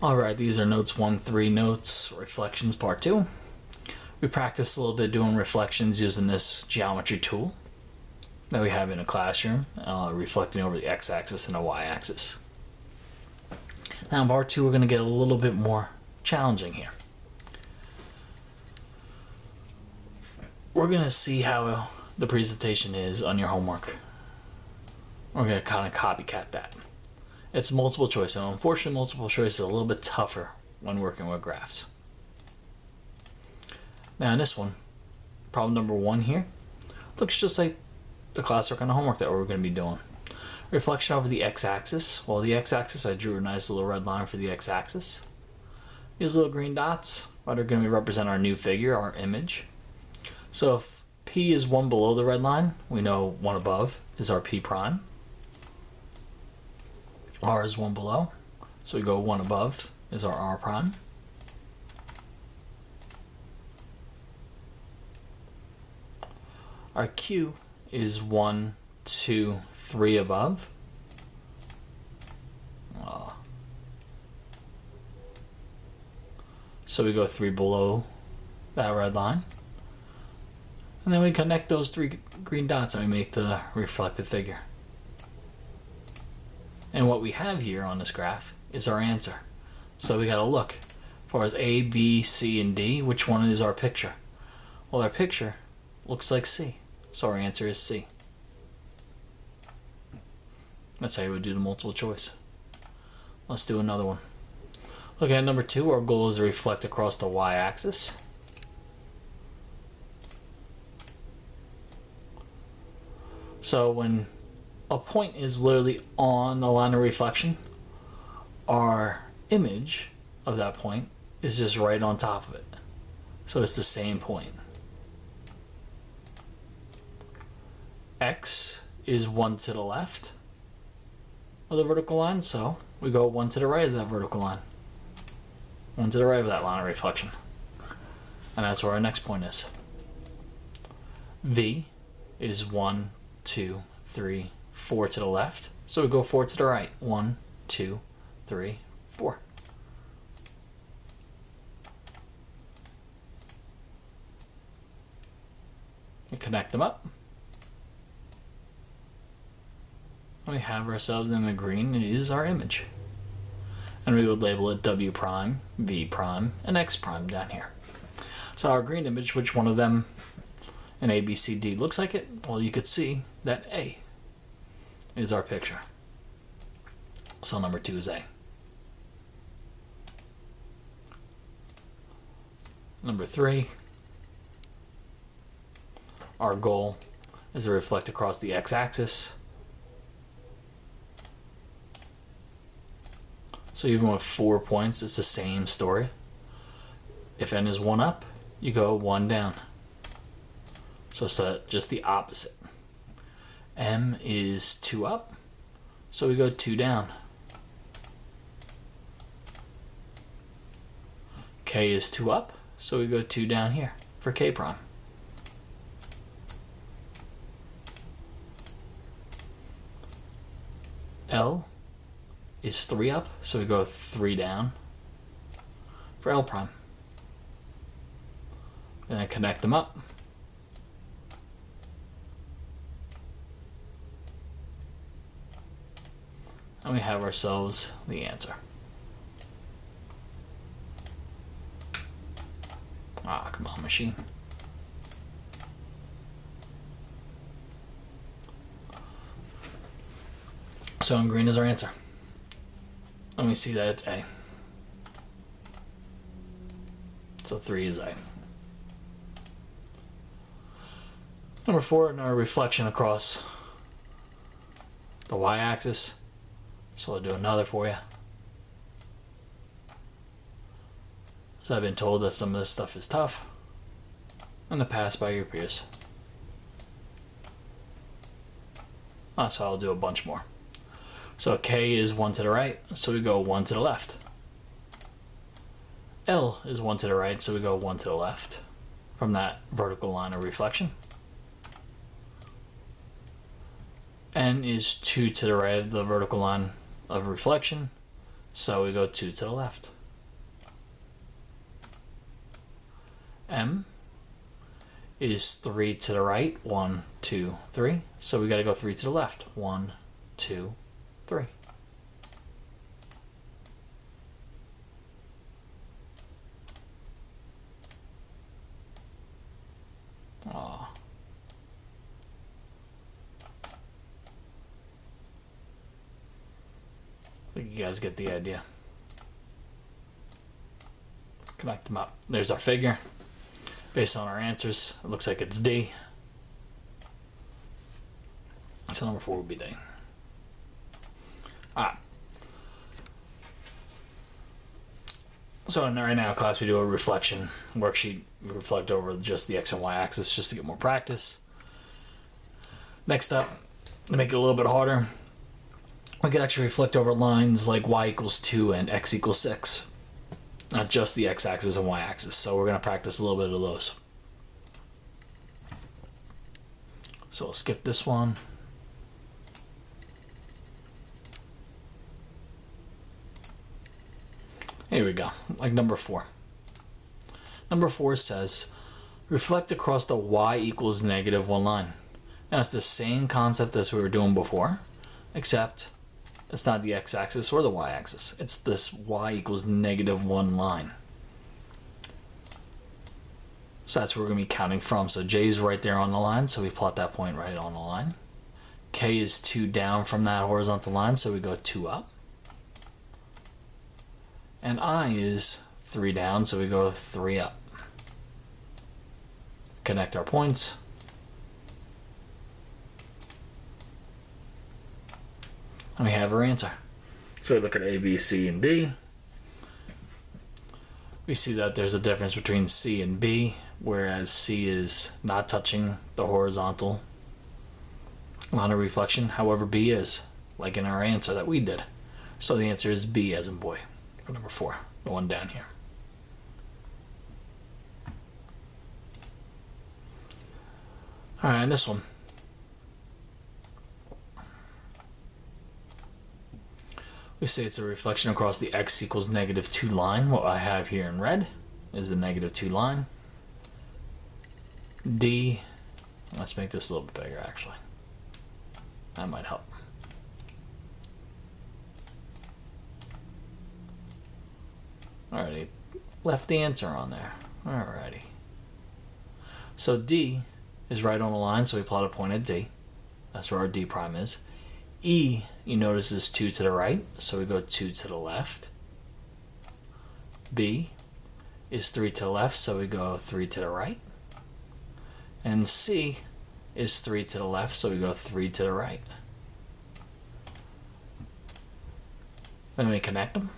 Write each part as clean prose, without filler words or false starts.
Alright, these are notes 1-3 notes, reflections part 2. We practiced a little bit doing reflections using this geometry tool that we have in a classroom, reflecting over the x-axis and the y-axis. Now in part 2 we're going to get a little bit more challenging here. We're going to see how the presentation is on your homework. We're going to kind of copycat that. It's multiple choice, and unfortunately multiple choice is a little bit tougher when working with graphs. Now in this one, problem number 1 here, looks just like the classwork on the homework that we're going to be doing. Reflection over the x-axis. Well, the x-axis, I drew a nice little red line for the x-axis. These little green dots are going to represent our new figure, our image. So if P is 1 below the red line, we know 1 above is our P prime. R is 1 below, so we go 1 above is our R prime. Our Q is 1, 2, 3 above. So we go 3 below that red line. And then we connect those 3 green dots and we make the reflective figure. And what we have here on this graph is our answer. So we got to look as far as A, B, C, and D, which one is our picture? Well, our picture looks like C, so our answer is C. That's how you would do the multiple choice. Let's do another one. Look at number 2, our goal is to reflect across the y-axis. So when a point is literally on the line of reflection, our image of that point is just right on top of it. So it's the same point. X is 1 to the left of the vertical line, so we go 1 to the right of that vertical line. 1 to the right of that line of reflection. And that's where our next point is. V is 1, 2, 3, 4 to the left, so we go 4 to the right. 1, 2, 3, 4. We connect them up. We have ourselves in the green, it is our image. And we would label it W prime, V prime, and X prime down here. So our green image, which one of them in A, B, C, D looks like it? Well, you could see that A is our picture. So number 2 is A. Number 3, our goal is to reflect across the x-axis. So even with 4 points, it's the same story. If n is 1 up, you go 1 down. So it's just the opposite. M is 2 up, so we go 2 down. K is 2 up, so we go 2 down here for K prime. L is 3 up, so we go 3 down for L prime. And then connect them up. And we have ourselves the answer. Ah, come on, machine. So in green is our answer. Let me see that it's A. So 3 is A. Number 4, in our reflection across the y-axis. So I'll do another for you. So I've been told that some of this stuff is tough in the past by your peers. So I'll do a bunch more. So K is 1 to the right, so we go 1 to the left. L is 1 to the right, so we go 1 to the left from that vertical line of reflection. N is 2 to the right of the vertical line of reflection, so we go 2 to the left. M is 3 to the right. 1, 2, 3. So we got to go 3 to the left. 1, 2, 3. Aw. I think you guys get the idea. Connect them up. There's our figure. Based on our answers, it looks like it's D. So number 4 would be D. Alright. So right now, class, we do a reflection worksheet. We reflect over just the X and Y axis just to get more practice. Next up, to make it a little bit harder, we could actually reflect over lines like Y equals 2 and X equals 6. Not just the X-axis and Y-axis. So we're going to practice a little bit of those. So we'll skip this one. Here we go, like number 4. Number 4 says, reflect across the Y equals -1 line. Now it's the same concept as we were doing before, except it's not the X-axis or the Y-axis. It's this Y equals -1 line. So that's where we're going to be counting from. So J is right there on the line, so we plot that point right on the line. K is 2 down from that horizontal line, so we go 2 up. And I is 3 down, so we go 3 up. Connect our points. And we have our answer. So we look at A, B, C, and D. We see that there's a difference between C and B, whereas C is not touching the horizontal line of reflection. However, B is, like in our answer that we did. So the answer is B as in boy, for number 4, the one down here. All right, and this one. We say it's a reflection across the X equals -2 line. What I have here in red is the -2 line. D, let's make this a little bit bigger actually. That might help. Alrighty, left the answer on there. Alrighty. So D is right on the line, so we plot a point at D. That's where our D prime is. E, you notice, is 2 to the right, so we go 2 to the left. B is 3 to the left, so we go 3 to the right. And C is 3 to the left, so we go 3 to the right. Then we connect them.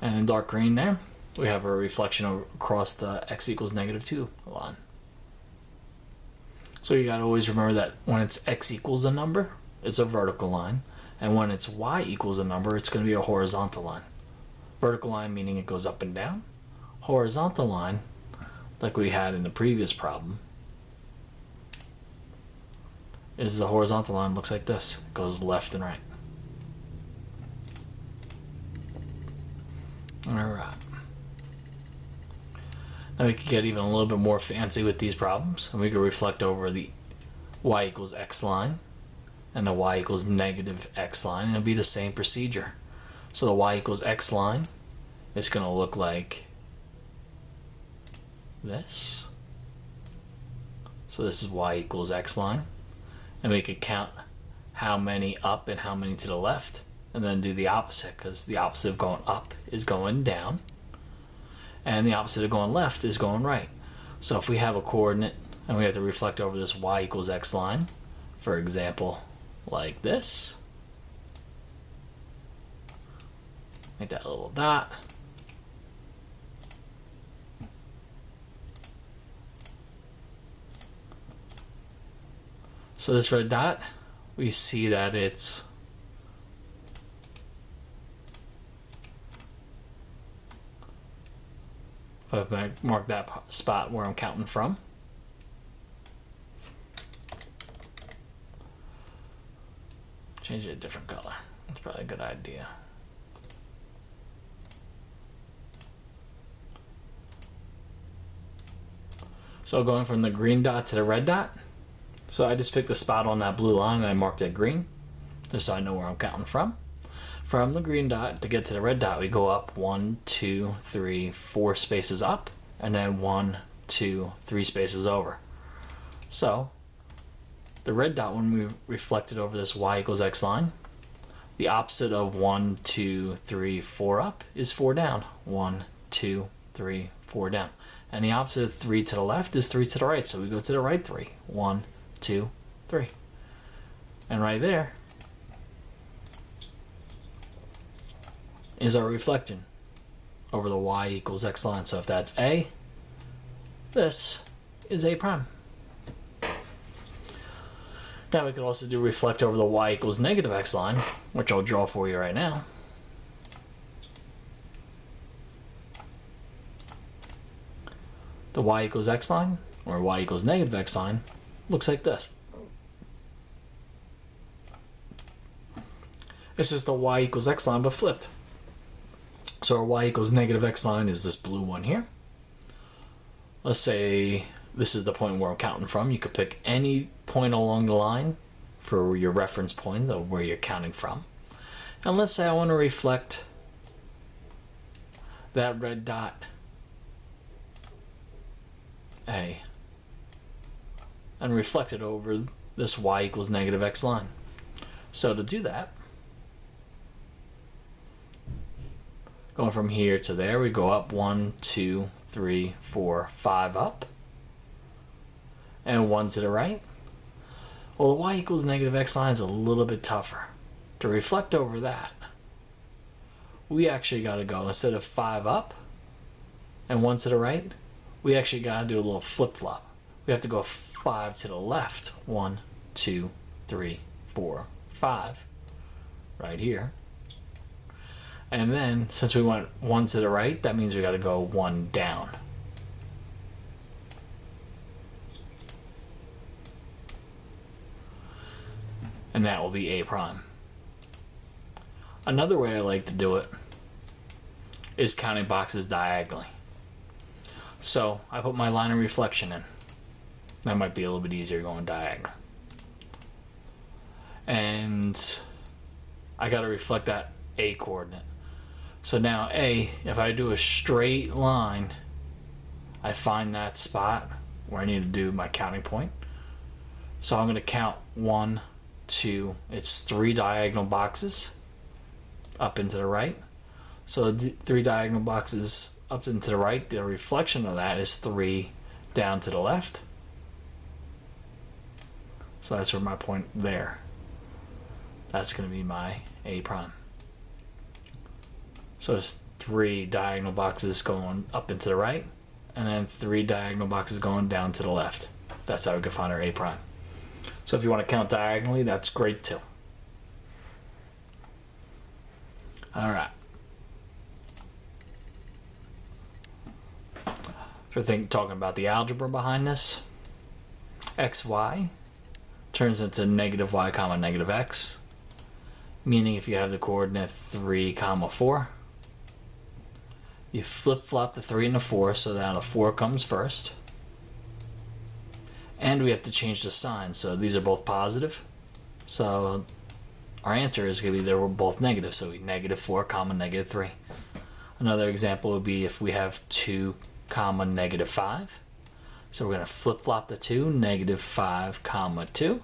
And in dark green there, we have a reflection across the X equals -2 line. So you gotta always remember that when it's X equals a number, it's a vertical line. And when it's Y equals a number, it's gonna be a horizontal line. Vertical line meaning it goes up and down. Horizontal line, like we had in the previous problem, is the horizontal line looks like this. It goes left and right. Alright. Now we could get even a little bit more fancy with these problems, and we could reflect over the Y equals X line and the Y equals -X line, and it'll be the same procedure. So the Y equals X line is going to look like this. So this is Y equals X line, and we could count how many up and how many to the left, and then do the opposite, because the opposite of going up is going down, and the opposite of going left is going right. So if we have a coordinate and we have to reflect over this Y equals X line, for example, like this, make that a little dot. So this red dot, we see that it's if I mark that spot where I'm counting from. Change it a different color. That's probably a good idea. So going from the green dot to the red dot. So I just picked the spot on that blue line and I marked it green, just so I know where I'm counting from. From the green dot to get to the red dot, we go up 1, 2, 3, 4 spaces up, and then 1, 2, 3 spaces over. So the red dot, when we reflect it over this y equals x line, the opposite of 1, 2, 3, 4 up is 4 down. 1, 2, 3, 4 down. And the opposite of 3 to the left is 3 to the right, so we go to the right 3. 1, 2, 3. And right there is our reflection over the y equals x line. So if that's A, this is A prime. Now we could also do reflect over the y equals negative x line, which I'll draw for you right now. The y equals x line, or y equals negative x line, looks like this. It's just the y equals x line but flipped. So our y equals negative x line is this blue one here. Let's say this is the point where I'm counting from. You could pick any point along the line for your reference points of where you're counting from. And let's say I want to reflect that red dot A and reflect it over this y equals negative x line. So to do that, going from here to there, we go up 1, 2, 3, 4, 5 up, and 1 to the right. Well, the y equals negative x line is a little bit tougher. To reflect over that, we actually got to go, instead of 5 up and 1 to the right, we actually got to do a little flip-flop. We have to go 5 to the left. 1, 2, 3, 4, 5. Right here. And then, since we went 1 to the right, that means we got to go 1 down. And that will be A prime. Another way I like to do it is counting boxes diagonally. So I put my line of reflection in. That might be a little bit easier going diagonal. And I got to reflect that A coordinate. So now A, if I do a straight line, I find that spot where I need to do my counting point. So I'm going to count 1, 2, it's 3 diagonal boxes up and to the right. So 3 diagonal boxes up and to the right, the reflection of that is 3 down to the left. So that's where my point there. That's going to be my A prime. So it's 3 diagonal boxes going up and to the right, and then 3 diagonal boxes going down to the left. That's how we can find our A prime. So if you want to count diagonally, that's great too. Alright. For talking about the algebra behind this, xy turns into negative y comma negative x, meaning if you have the coordinate 3 comma 4, you flip-flop the 3 and the 4 so that the 4 comes first. And we have to change the sign, so these are both positive. So our answer is going to be they were both negative, so we negative 4 comma negative 3. Another example would be if we have 2 comma negative 5. So we're going to flip-flop the 2, negative 5 comma 2.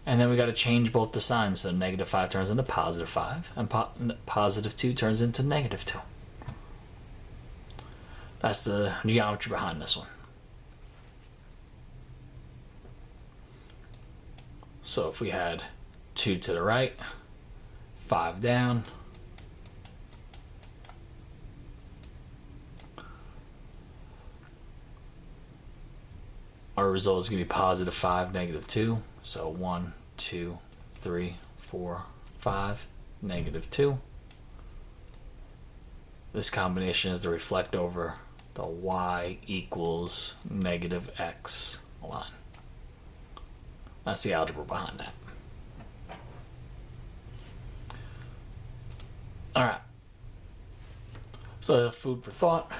And then we got to change both the signs, so negative 5 turns into positive 5, and positive 2 turns into negative 2. That's the geometry behind this one. So if we had 2 to the right, 5 down, our result is going to be positive 5, negative 2. So 1, 2, 3, 4, 5, negative 2. This combination is to reflect over the y equals negative x line. That's the algebra behind that. Alright. So, food for thought.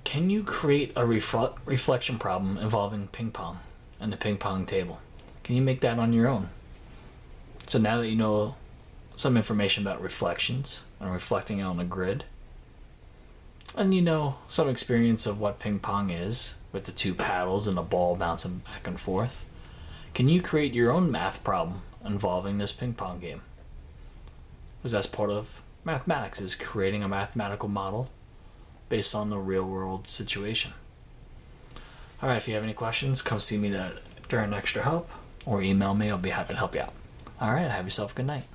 Can you create a reflection problem involving ping pong and the ping pong table? Can you make that on your own? So now that you know some information about reflections and reflecting on a grid, and you know some experience of what ping pong is with the two paddles and the ball bouncing back and forth, can you create your own math problem involving this ping pong game? Because that's part of mathematics, is creating a mathematical model based on the real world situation. Alright, if you have any questions, come see me during Extra Help or email me. I'll be happy to help you out. Alright, have yourself a good night.